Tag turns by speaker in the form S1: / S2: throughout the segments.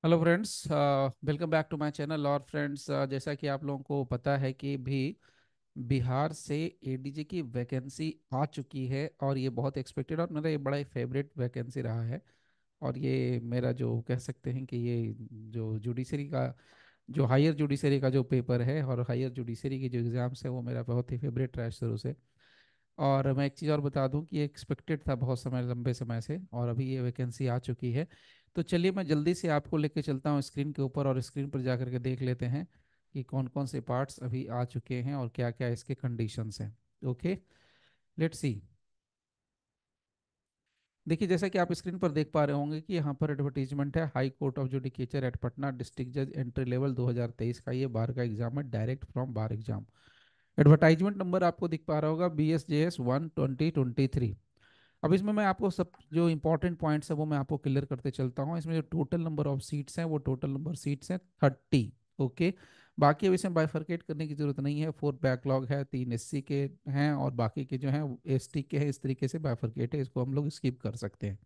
S1: Hello friends, welcome back to my channel. और friends, जैसा कि आप लोगों को पता है कि भी बिहार से एडीजे की वैकेंसी आ चुकी है और ये बहुत एक्सपेक्टेड और मेरा ये बड़ा फेवरेट वैकेंसी रहा है। और ये मेरा जो कह सकते हैं कि ये जो जुडिशरी का जो हायर जुडिशरी का जो पेपर है और हायर जुडिशरी के जो एग्ज़ाम्स है वो मेरा बहुत ही फेवरेट रहा है शुरू से। और मैं एक चीज़ और बता दूं कि ये एक्सपेक्टेड था बहुत समय लंबे समय से और अभी ये वैकेंसी आ चुकी है। तो चलिए मैं जल्दी से आपको लेके चलता हूँ स्क्रीन के ऊपर और स्क्रीन पर जा करके देख लेते हैं कि कौन कौन से पार्ट्स अभी आ चुके हैं और क्या क्या इसके कंडीशंस हैं। Okay, let's see. देखिए, जैसा कि आप स्क्रीन पर देख पा रहे होंगे कि यहाँ पर एडवर्टीजमेंट है, high court of judicature at Patna district जज एंट्री लेवल 2023 का ये बार का एग्जाम है, direct from bar exam. Advertisement number आपको दिख पा रहा होगा BSJS 1 2023। अब इसमें मैं आपको सब जो इंपॉर्टेंट पॉइंट्स है वो मैं आपको क्लियर करते चलता हूँ। इसमें जो टोटल नंबर ऑफ सीट्स हैं वो टोटल नंबर सीट्स हैं 30। ओके, बाकी अब इसमें बाइफरकेट करने की जरूरत नहीं है। 4 बैकलॉग है, 3 एससी के हैं और बाकी के जो हैं एसटी के हैं। इस तरीके से बाइफरकेट है, इसको हम लोग स्किप कर सकते हैं।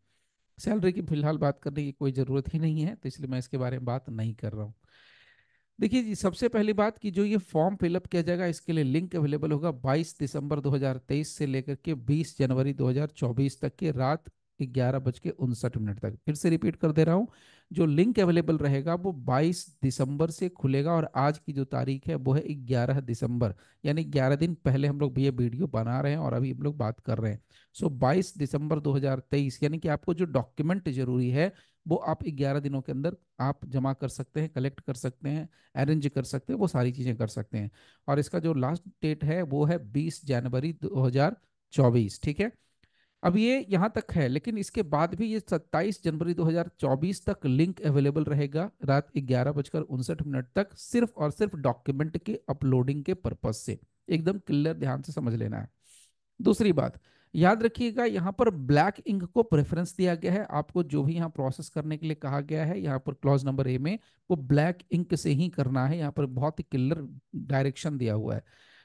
S1: सैलरी की फिलहाल बात करने की कोई ज़रूरत ही नहीं है, तो इसलिए मैं इसके बारे में बात नहीं कर रहा हूँ। देखिए जी, सबसे पहली बात कि जो ये फॉर्म फिलअप किया जाएगा इसके लिए लिंक अवेलेबल होगा 22 दिसंबर 2023 से लेकर के 20 जनवरी 2024 तक के रात 11:59 तक। फिर से रिपीट कर दे रहा हूँ, जो लिंक अवेलेबल रहेगा वो 22 दिसंबर से खुलेगा और आज की जो तारीख है वो है 11 दिसंबर। यानी 11 दिन पहले हम लोग ये वीडियो बना रहे हैं और अभी हम लोग बात कर रहे हैं। सो 22 दिसंबर 2023, यानी कि आपको जो डॉक्यूमेंट जरूरी है वो आप 11 दिनों के अंदर आप जमा कर सकते हैं, कलेक्ट कर सकते हैं, अरेंज कर सकते हैं, वो सारी चीज़ें कर सकते हैं। और इसका जो लास्ट डेट है वो है 20 जनवरी 2024। ठीक है, अब ये यहाँ तक है, लेकिन इसके बाद भी ये 27 जनवरी 2024 तक लिंक अवेलेबल रहेगा रात 11:59 तक, सिर्फ और सिर्फ डॉक्यूमेंट के अपलोडिंग के पर्पज से। एकदम क्लियर, ध्यान से समझ लेना है। दूसरी बात, याद रखिएगा यहाँ पर ब्लैक इंक को प्रेफरेंस दिया गया है। आपको जो भी यहाँ प्रोसेस करने के लिए कहा गया है यहाँ पर क्लॉज नंबर ए में, वो ब्लैक इंक से ही करना है। यहाँ पर बहुत ही क्लियर डायरेक्शन दिया हुआ है।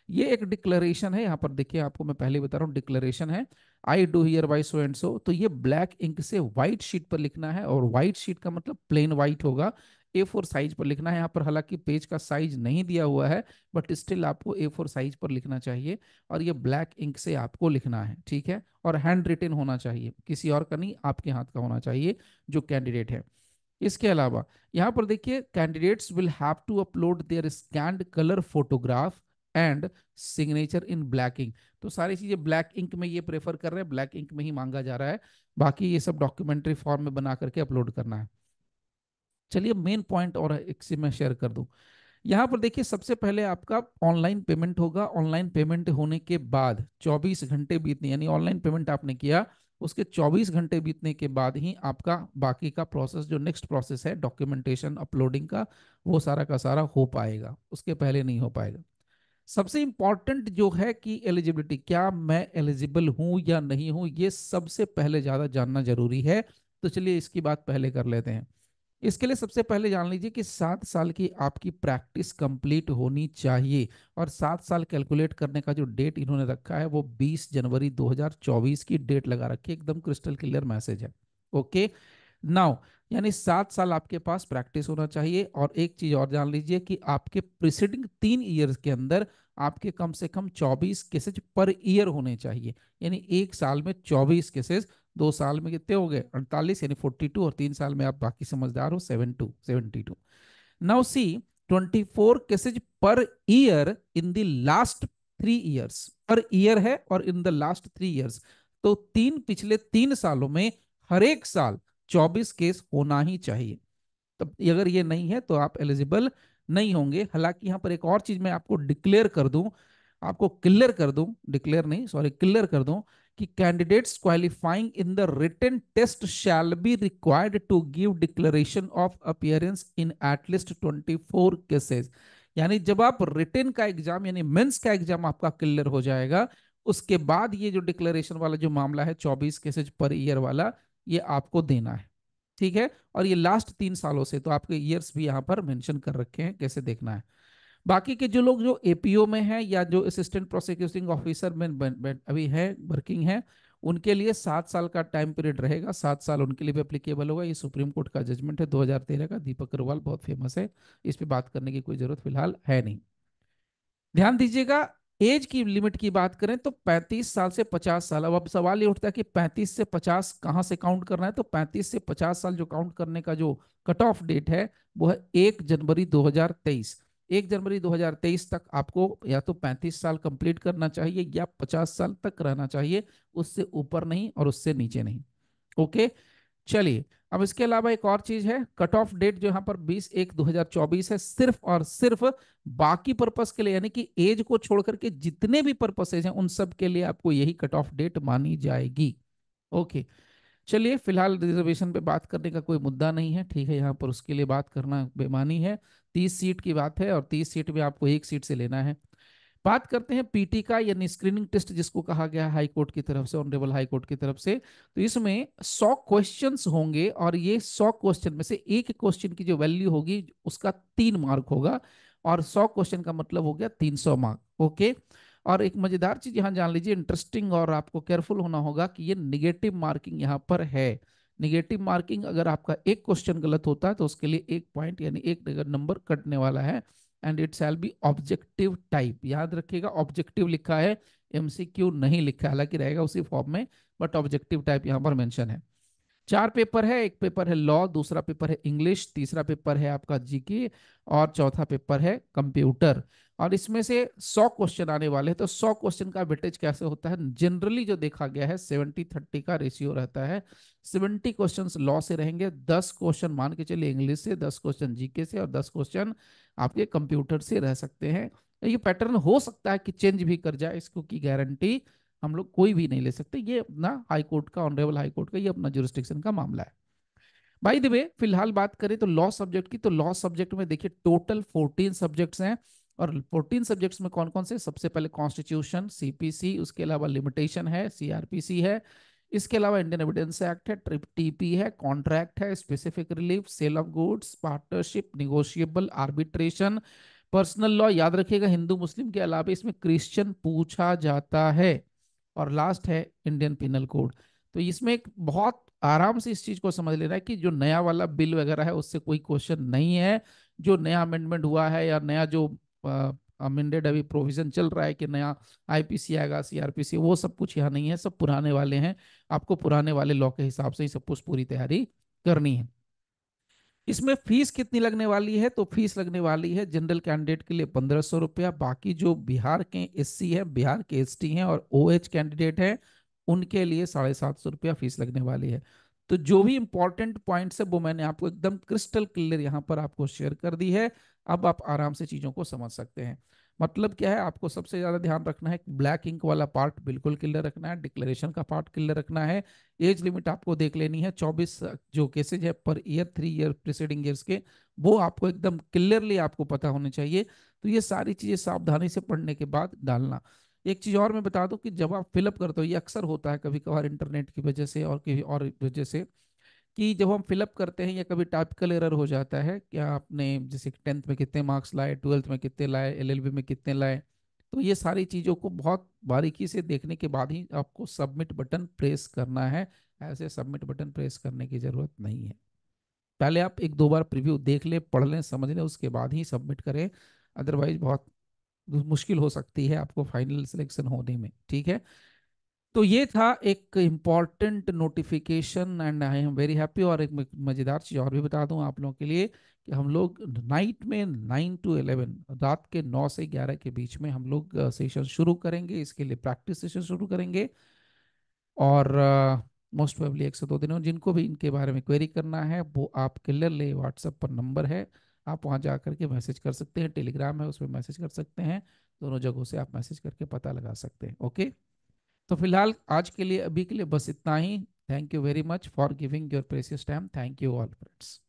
S1: ये एक डिक्लेरेशन है, यहाँ पर देखिए आपको मैं पहले बता रहा हूँ, डिक्लेरेशन है I do here by so and so. तो ये ब्लैक इंक से व्हाइट शीट पर लिखना है और व्हाइट शीट का मतलब प्लेन व्हाइट होगा। A4 साइज पर लिखना है। यहाँ पर हालांकि पेज का साइज नहीं दिया हुआ है, बट स्टिल आपको A4 साइज पर लिखना चाहिए और ये ब्लैक इंक से आपको लिखना है। ठीक है, और हैंड रिटन होना चाहिए, किसी और का नहीं, आपके हाथ का होना चाहिए जो कैंडिडेट है। इसके अलावा यहाँ पर देखिए, candidates will have to upload their scanned colour photograph and signature in black ink. तो सारी चीजें ब्लैक इंक में ये प्रेफर कर रहे हैं, ब्लैक इंक में ही मांगा जा रहा है। बाकी ये सब डॉक्यूमेंट्री फॉर्म में बना करके अपलोड करना है। चलिए मेन पॉइंट और एक से मैं शेयर कर दूं। यहाँ पर देखिए, सबसे पहले आपका ऑनलाइन पेमेंट होगा। ऑनलाइन पेमेंट होने के बाद 24 घंटे बीतने, यानी ऑनलाइन पेमेंट आपने किया उसके 24 घंटे बीतने के बाद ही आपका बाकी का प्रोसेस, जो नेक्स्ट प्रोसेस है डॉक्यूमेंटेशन अपलोडिंग का, वो सारा का सारा हो पाएगा, उसके पहले नहीं हो पाएगा। सबसे इंपॉर्टेंट जो है कि एलिजिबिलिटी, क्या मैं एलिजिबल हूं या नहीं हूं, ये सबसे पहले ज्यादा जानना जरूरी है। तो चलिए इसकी बात पहले कर लेते हैं। इसके लिए सबसे पहले जान लीजिए कि 7 साल की आपकी प्रैक्टिस कंप्लीट होनी चाहिए। और 7 साल कैलकुलेट करने का जो डेट इन्होंने रखा है वो 20 जनवरी 2024 की डेट लगा रखी है। एकदम क्रिस्टल क्लियर मैसेज है। ओके, नाउ यानी 7 साल आपके पास प्रैक्टिस होना चाहिए। और एक चीज और जान लीजिए कि आपके प्रीसीडिंग 3 ईयर्स के अंदर आपके कम से कम 24 केसेज पर ईयर होने चाहिए। यानी एक साल में 24 केसेस, 2 साल में कितने हो गए 48, यानी 42, और 3 साल में आप बाकी समझदार हो 72। Now see, 24 cases per year in the last 3 years, per year है और इन द लास्ट 3 ईयर्स। तो पिछले 3 सालों में हर एक साल 24 केस होना ही चाहिए। तब अगर ये नहीं है तो आप एलिजिबल नहीं होंगे। हालांकि यहाँ पर एक और चीज मैं आपको डिक्लेयर कर दूं, आपको क्लियर कर दूं, डिक्लेयर नहीं सॉरी क्लियर कर दूं, कि candidates qualifying in the written test shall be required to give declaration of appearance in at least 24 cases. यानी जब आप रिटन का एग्जाम यानी मेंस का एग्जाम आपका क्लियर हो जाएगा, उसके बाद ये जो डिक्लेरेशन वाला जो मामला है 24 केसेज पर ईयर वाला, ये आपको देना है। ठीक है, और ये लास्ट 3 सालों से, तो आपके ईयर्स भी यहाँ पर मेंशन कर रखे हैं, कैसे देखना है। बाकी के जो लोग जो एपीओ में हैं या जो असिस्टेंट प्रोसिक्यूटिंग ऑफिसर में अभी है, वर्किंग है, उनके लिए 7 साल का टाइम पीरियड रहेगा, 7 साल उनके लिए भी एप्लीकेबल होगा। ये सुप्रीम कोर्ट का जजमेंट है 2013 का, दीपक अग्रवाल बहुत फेमस है, इस पे बात करने की कोई जरूरत फिलहाल है नहीं। ध्यान दीजिएगा, एज की लिमिट की बात करें तो 35 साल से 50 साल। अब सवाल ये उठता है कि 35 से 50 कहां से काउंट करना है, तो 35 से 50 साल जो काउंट करने का जो कट ऑफ डेट है वो है 1 जनवरी 2023। 1 जनवरी 2023 तक आपको या तो 35 साल कंप्लीट करना चाहिए या 50 साल तक रहना चाहिए, उससे ऊपर नहीं और उससे नीचे नहीं। ओके, चलिए। अब इसके अलावा एक और चीज है, कट ऑफ डेट जो यहाँ पर 20/1/2024 है, सिर्फ और सिर्फ बाकी पर्पस के लिए, यानी कि एज को छोड़ करके जितने भी पर्पसेज हैं उन सब के लिए आपको यही कट ऑफ डेट मानी जाएगी। ओके, चलिए। फिलहाल रिजर्वेशन पे बात करने का कोई मुद्दा नहीं है, ठीक है, यहाँ पर उसके लिए बात करना बेमानी है। 30 सीट की बात है और 30 सीट में आपको एक सीट से लेना है। बात करते हैं पीटी का, यानी स्क्रीनिंग टेस्ट जिसको कहा गया हाई कोर्ट की तरफ से, ऑनरेबल हाई कोर्ट की तरफ से। तो इसमें 100 क्वेश्चंस होंगे और ये 100 क्वेश्चन में से एक क्वेश्चन की जो वैल्यू होगी उसका 3 मार्क होगा, और 100 क्वेश्चन का मतलब हो गया 300 मार्क। ओके, और एक मजेदार चीज यहाँ जान लीजिए, इंटरेस्टिंग, और आपको केयरफुल होना होगा कि ये निगेटिव मार्किंग यहाँ पर है। निगेटिव मार्किंग, अगर आपका एक क्वेश्चन गलत होता है तो उसके लिए 1 पॉइंट यानी 1 नंबर कटने वाला है। And it shall be objective type, याद रखिएगा ऑब्जेक्टिव लिखा है, एमसीक्यू नहीं लिखा है, हालांकि रहेगा उसी फॉर्म में, बट ऑब्जेक्टिव टाइप यहाँ पर मेंशन है। 4 पेपर है, एक पेपर है लॉ, दूसरा पेपर है इंग्लिश, तीसरा पेपर है आपका जीके, और चौथा पेपर है कंप्यूटर। और इसमें से 100 क्वेश्चन आने वाले हैं, तो 100 क्वेश्चन का वेटेज कैसे होता है, जनरली जो देखा गया है 70-30 का रेशियो रहता है। 70 क्वेश्चन लॉ से रहेंगे, 10 क्वेश्चन मान के चलिए इंग्लिश से, 10 क्वेश्चन जीके से, और 10 क्वेश्चन आपके कंप्यूटर से रह सकते हैं। ये पैटर्न हो सकता है कि चेंज भी कर जाए, इसको की गारंटी हम लोग कोई भी नहीं ले सकते, ये अपना हाई कोर्ट का, ऑनरेबल हाई कोर्ट का, ये अपना जुरिस्डिक्शन का मामला है। बाय द वे, फिलहाल बात करें तो लॉ सब्जेक्ट की, तो लॉ सब्जेक्ट में देखिए टोटल 14 सब्जेक्ट्स हैं। और 14 सब्जेक्ट्स में कौन कौन से, सबसे पहले कॉन्स्टिट्यूशन सीपीसी, उसके अलावा लिमिटेशन है सीआरपीसी है, इसके अलावा इंडियन एविडेंस एक्ट है, ट्रिप टीपी है, कॉन्ट्रैक्ट है, specific relief, sale of goods, partnership, negotiable, arbitration, personal law. याद रखिएगा हिंदू मुस्लिम के अलावा इसमें क्रिश्चियन पूछा जाता है, और लास्ट है इंडियन पिनल कोड। तो इसमें एक बहुत आराम से इस चीज को समझ लेना है कि जो नया वाला बिल वगैरह है उससे कोई क्वेश्चन नहीं है। जो नया अमेंडमेंट हुआ है या नया जो अमेंडेड अभी प्रोविजन चल रहा है कि नया आईपीसी आएगा, सीआरपीसी, वो सब कुछ यहाँ नहीं है, सब पुराने वाले हैं। आपको पुराने वाले लॉ के हिसाब से ही सब कुछ पूरी तैयारी करनी है। इसमें फीस कितनी लगने वाली है, तो फीस लगने वाली है जनरल कैंडिडेट के लिए 1500 रुपया, बाकी जो बिहार के एससी है, बिहार के एसटी हैं और ओएच कैंडिडेट है, उनके लिए 750 रुपया फीस लगने वाली है। तो जो भी इंपॉर्टेंट पॉइंट्स है वो मैंने आपको एकदम क्रिस्टल क्लियर यहाँ पर आपको शेयर कर दी है। अब आप आराम से चीजों को समझ सकते हैं। मतलब क्या है, आपको सबसे ज्यादा ध्यान रखना है, ब्लैक इंक वाला पार्ट बिल्कुल क्लियर रखना है, डिक्लेरेशन का पार्ट क्लियर रखना है। एज लिमिट आपको देख लेनी है, 24 जो केसेज है per year, 3 year preceding years के, वो आपको एकदम क्लियरली आपको पता होने चाहिए। तो ये सारी चीजें सावधानी से पढ़ने के बाद डालना। एक चीज और मैं बता दूं कि जब आप फिलअप करते हो, ये अक्सर होता है कभी कभार इंटरनेट की वजह से और किसी और वजह से, कि जब हम फिलअप करते हैं या कभी टाइपिकल एरर हो जाता है कि आपने जैसे 10th में कितने मार्क्स लाए, 12th में कितने लाए, एलएलबी में कितने लाए, तो ये सारी चीज़ों को बहुत बारीकी से देखने के बाद ही आपको सबमिट बटन प्रेस करना है। ऐसे सबमिट बटन प्रेस करने की ज़रूरत नहीं है, पहले आप 1-2 बार प्रीव्यू देख लें, पढ़ लें, समझ लें, उसके बाद ही सबमिट करें। अदरवाइज बहुत मुश्किल हो सकती है आपको फाइनल सिलेक्शन होने में, ठीक है। तो ये था एक important notification and I am very happy. और एक मज़ेदार चीज़ और भी बता दूं आप लोगों के लिए कि हम लोग नाइट में 9 to 11, रात के 9 से 11 के बीच में हम लोग सेशन शुरू करेंगे, इसके लिए प्रैक्टिस सेशन शुरू करेंगे। और मोस्ट प्रोबेबली 1 से 2 दिनों, जिनको भी इनके बारे में क्वेरी करना है वो आप क्लियर ले, व्हाट्सएप पर नंबर है, आप वहाँ जा करके मैसेज कर सकते हैं, टेलीग्राम है उसमें मैसेज कर सकते हैं, दोनों जगहों से आप मैसेज करके पता लगा सकते हैं। ओके, तो फिलहाल आज के लिए, अभी के लिए बस इतना ही। Thank you very much for giving your precious time. Thank you all friends.